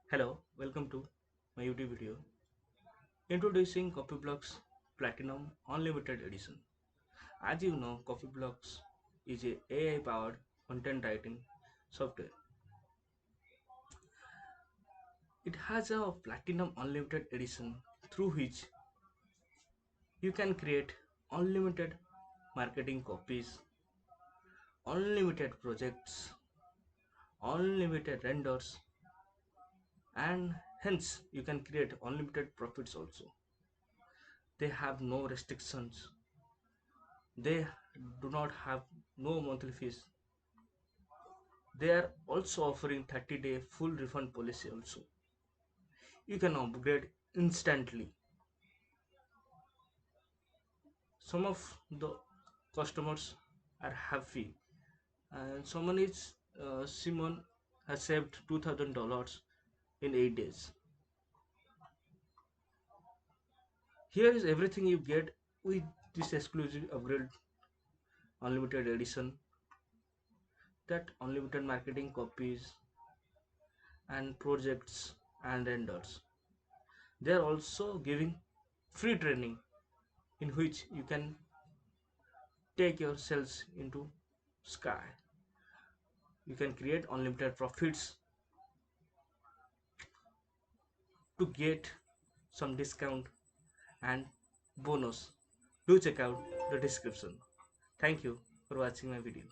Hello, welcome to my YouTube video introducing Copyblocks Platinum Unlimited Edition. As you know, Copyblocks is a AI powered content writing software. It has a Platinum Unlimited Edition through which you can create unlimited marketing copies, unlimited projects, unlimited renders, and hence you can create unlimited profits also. They have no restrictions. They do not have no monthly fees. They are also offering 30-day full refund policy also. You can upgrade instantly. Some of the customers are happy and someone is Simon has saved $2,000 in 8 days. Here is everything you get with this exclusive upgrade unlimited edition, that unlimited marketing copies and projects and renders. They are also giving free training in which you can take your sales into sky. You can create unlimited profits to get some discount and bonus. Do check out the description. Thank you for watching my video.